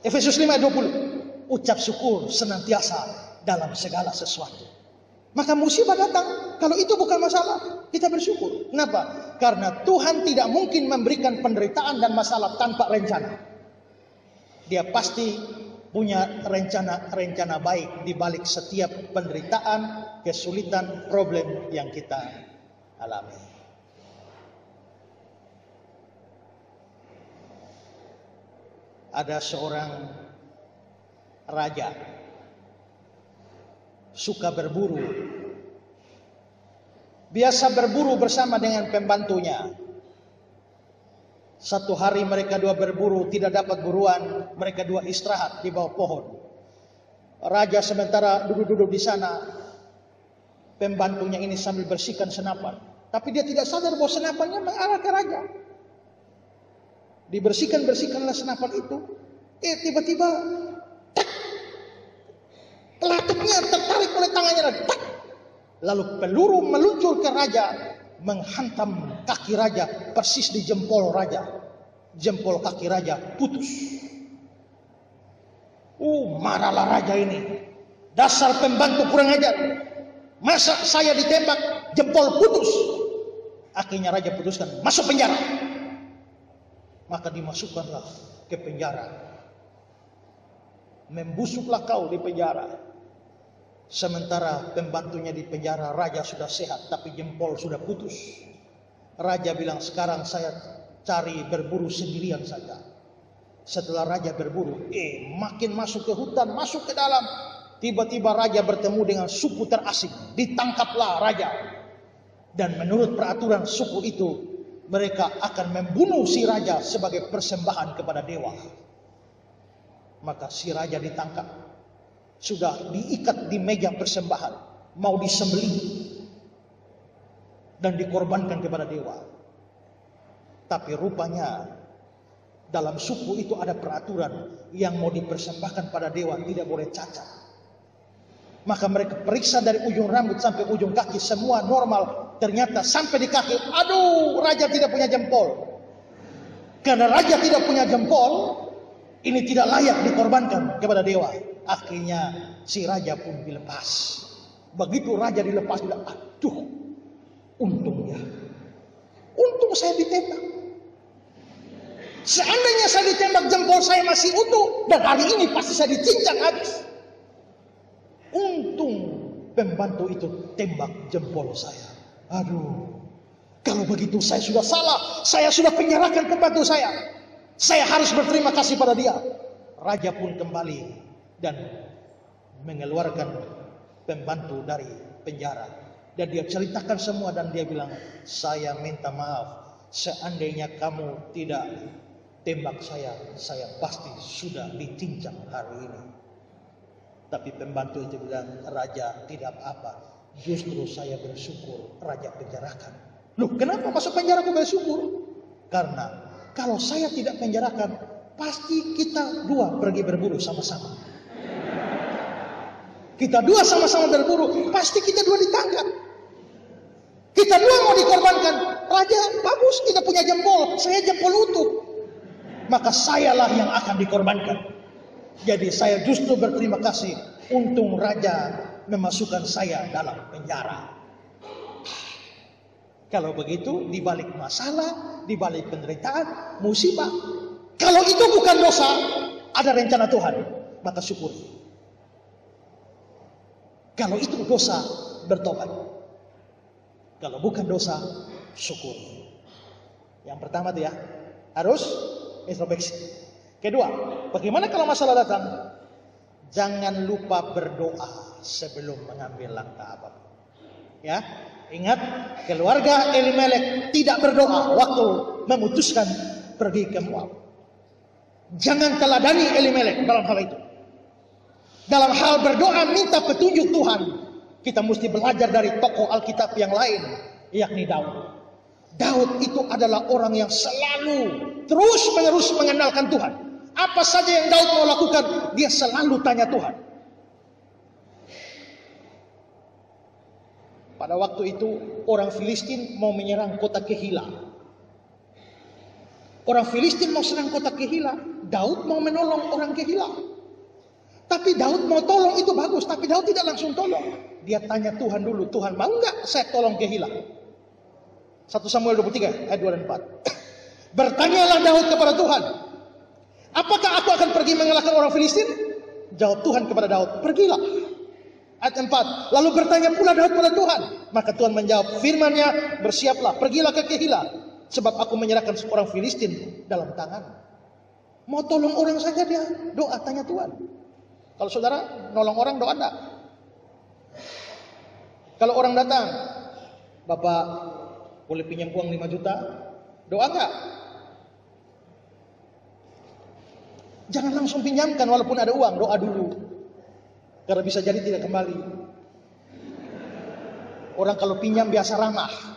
Efesus 5 ayat 20. Ucap syukur senantiasa dalam segala sesuatu. Maka musibah datang, kalau itu bukan masalah, kita bersyukur. Kenapa? Karena Tuhan tidak mungkin memberikan penderitaan dan masalah tanpa rencana. Dia pasti punya rencana baik di balik setiap penderitaan, kesulitan, problem yang kita alami. Ada seorang raja suka berburu. Biasa berburu bersama dengan pembantunya. Satu hari mereka dua berburu, tidak dapat buruan, mereka dua istirahat di bawah pohon. Raja sementara duduk-duduk di sana, pembantunya ini sambil bersihkan senapan. Tapi dia tidak sadar bahwa senapannya mengarah ke raja. Dibersihkanlah senapan itu. Tiba-tiba pelatupnya tertarik oleh tangannya. Lalu peluru meluncur ke raja, menghantam kaki raja persis di jempol raja. Jempol kaki raja putus. Marahlah raja ini. Dasar pembantu kurang ajar. Masa saya ditembak, jempol putus. Akhirnya raja putuskan, masuk penjara. Maka dimasukkanlah ke penjara. Membusuklah kau di penjara. Sementara pembantunya di penjara, raja sudah sehat tapi jempol sudah putus. Raja bilang, sekarang saya cari berburu sendirian saja. Setelah raja berburu, makin masuk ke hutan, masuk ke dalam. Tiba-tiba raja bertemu dengan suku terasing. Ditangkaplah raja. Dan menurut peraturan suku itu, mereka akan membunuh si raja sebagai persembahan kepada dewa. Maka si raja ditangkap. Sudah diikat di meja persembahan. Mau disembelih. Dan dikorbankan kepada dewa. Tapi rupanya dalam suku itu ada peraturan. Yang mau dipersembahkan pada dewa tidak boleh cacat. Maka mereka periksa dari ujung rambut sampai ujung kaki, semua normal. Ternyata sampai di kaki, aduh, raja tidak punya jempol. Karena raja tidak punya jempol, ini tidak layak dikorbankan kepada dewa. Akhirnya si raja pun dilepas. Begitu raja dilepas, bilang, aduh, untungnya. Untung saya ditembak. Seandainya saya ditembak, jempol saya masih utuh. Dan hari ini pasti saya dicincang habis. Untung pembantu itu tembak jempol saya. Aduh, kalau begitu saya sudah salah. Saya sudah penjarakan pembantu saya. Saya harus berterima kasih pada dia. Raja pun kembali dan mengeluarkan pembantu dari penjara. Dan dia ceritakan semua dan dia bilang, saya minta maaf. Seandainya kamu tidak tembak saya pasti sudah dicincang hari ini. Tapi pembantu itu bilang, raja tidak apa-apa. Justru saya bersyukur raja penjarakan. Loh, kenapa masuk penjara aku bersyukur? Karena kalau saya tidak penjarakan, pasti kita dua pergi berburu sama-sama. Kita dua sama-sama berburu, pasti kita dua ditangkap. Kita dua mau dikorbankan. Raja, bagus kita punya jempol, saya jempol utuh. Maka sayalah yang akan dikorbankan. Jadi saya justru berterima kasih. Untung raja memasukkan saya dalam penjara. Kalau begitu, di balik masalah, di balik penderitaan, musibah. Kalau itu bukan dosa, ada rencana Tuhan, maka syukuri. Kalau itu dosa, bertobat. Kalau bukan dosa, syukur. Yang pertama itu ya, harus introspeksi. Kedua, bagaimana kalau masalah datang? Jangan lupa berdoa sebelum mengambil langkah apapun. Ya, ingat keluarga Elimelek tidak berdoa waktu memutuskan pergi ke Moab. Jangan teladani Elimelek dalam hal itu. Dalam hal berdoa minta petunjuk Tuhan, kita mesti belajar dari tokoh Alkitab yang lain, yakni Daud. Daud itu adalah orang yang selalu terus-menerus mengenalkan Tuhan. Apa saja yang Daud mau lakukan, dia selalu tanya Tuhan. Pada waktu itu orang Filistin mau menyerang kota Kehila. Orang Filistin mau serang kota Kehila, Daud mau menolong orang Kehila. Tapi Daud mau tolong itu bagus, tapi Daud tidak langsung tolong. Dia tanya Tuhan dulu, Tuhan mau nggak saya tolong Kehila? 1 Samuel 23 ayat 2 dan 4. Bertanyalah Daud kepada Tuhan, apakah aku akan pergi mengalahkan orang Filistin? Jawab Tuhan kepada Daud, pergilah. Ayat 4. Lalu bertanya pula Daud kepada Tuhan. Maka Tuhan menjawab firman-Nya, bersiaplah, pergilah ke Kehila, sebab aku menyerahkan seorang Filistin dalam tangan. Mau tolong orang saja dia doa tanya Tuhan. Kalau saudara nolong orang doa enggak? Kalau orang datang, Bapak boleh pinjam uang 5 juta, doa enggak? Jangan langsung pinjamkan walaupun ada uang, doa dulu. Karena bisa jadi tidak kembali. Orang kalau pinjam biasa ramah.